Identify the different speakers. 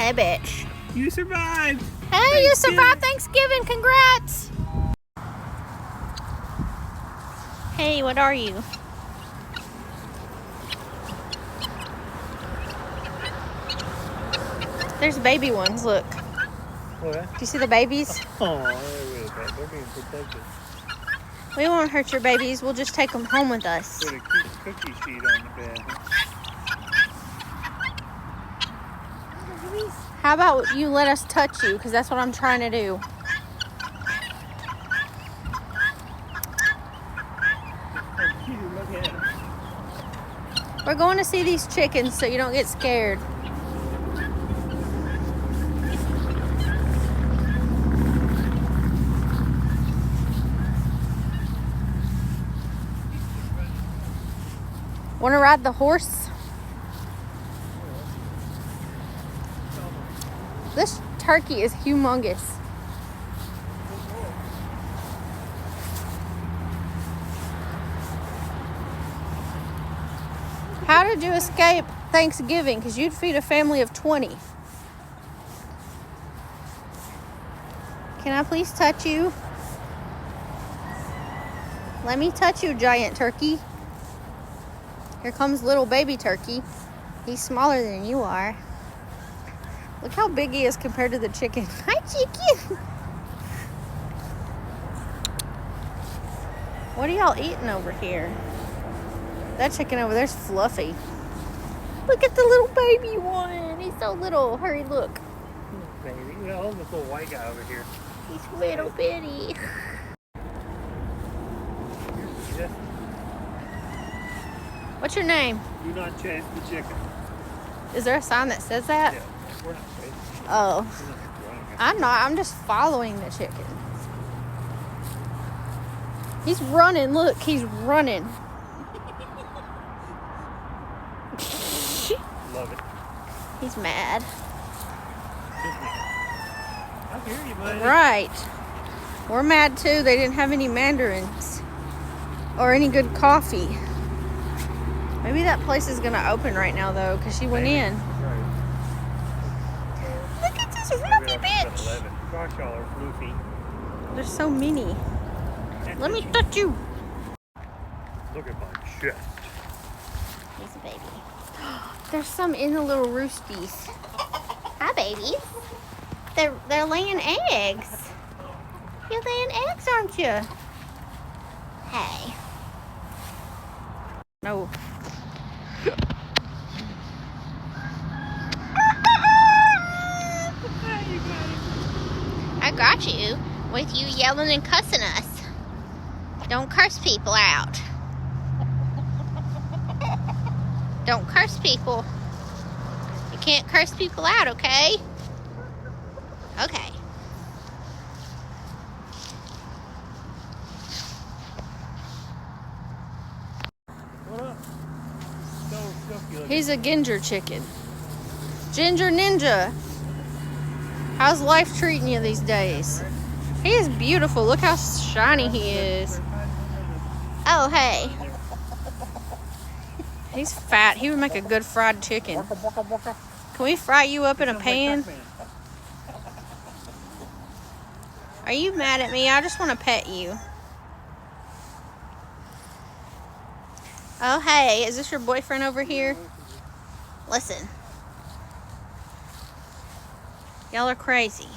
Speaker 1: Hey, bitch.
Speaker 2: You survived.
Speaker 1: Hey, you survived Thanksgiving. Congrats. Hey, what are you? There's baby ones, look.
Speaker 2: What?
Speaker 1: Do you see the babies?
Speaker 2: Oh, they're being protected.
Speaker 1: We won't hurt your babies. We'll just take them home with us.
Speaker 2: Put a cute cookie sheet on the bed.
Speaker 1: How about you let us touch you? Because that's what I'm trying to do.
Speaker 2: Look at them.
Speaker 1: We're going to see these chickens so you don't get scared. Want to ride the horse? This turkey is humongous. How did you escape Thanksgiving? Because you'd feed a family of 20. Can I please touch you? Let me touch you, giant turkey. Here comes little baby turkey. He's smaller than you are. Look how big he is compared to the chicken. Hi, chicken. What are y'all eating over here? That chicken over there's fluffy. Look at the little baby one. He's so little. Hurry, look.
Speaker 2: Baby, we got this little white guy over here.
Speaker 1: He's little bitty.
Speaker 2: Just
Speaker 1: What's your name?
Speaker 2: do not chase the chicken.
Speaker 1: Is there a sign that says that?
Speaker 2: Yeah, we're not chasing.
Speaker 1: Oh,
Speaker 2: We're not running.
Speaker 1: I'm not. I'm just following the chicken. He's running. Look, he's running.
Speaker 2: Love it.
Speaker 1: He's mad.
Speaker 2: I hear you, buddy.
Speaker 1: Right. We're mad too. They didn't have any mandarins or any good coffee. Maybe that place is gonna open right now though, because she went in.
Speaker 2: Right.
Speaker 1: Look at this
Speaker 2: Maybe
Speaker 1: fluffy
Speaker 2: I'll just
Speaker 1: bitch.
Speaker 2: put 11. Gosh, y'all are floofy.
Speaker 1: There's so many. Let me touch you.
Speaker 2: Look at my chest.
Speaker 1: He's a baby. There's some in the little roosties. Hi, babies. They're laying eggs. You're laying eggs, aren't you? Hey. No. I got you with you yelling and cussing us. Don't curse people out. Don't curse people. You can't curse people out, okay? Okay.
Speaker 2: What up? So
Speaker 1: He's a ginger chicken. Ginger Ninja. How's life treating you these days? He is beautiful. Look how shiny he is. Oh, hey. He's fat. He would make a good fried chicken. Can we fry you up in a pan? Are you mad at me? I just want to pet you. Oh, hey. Is this your boyfriend over here? Listen. Y'all are crazy.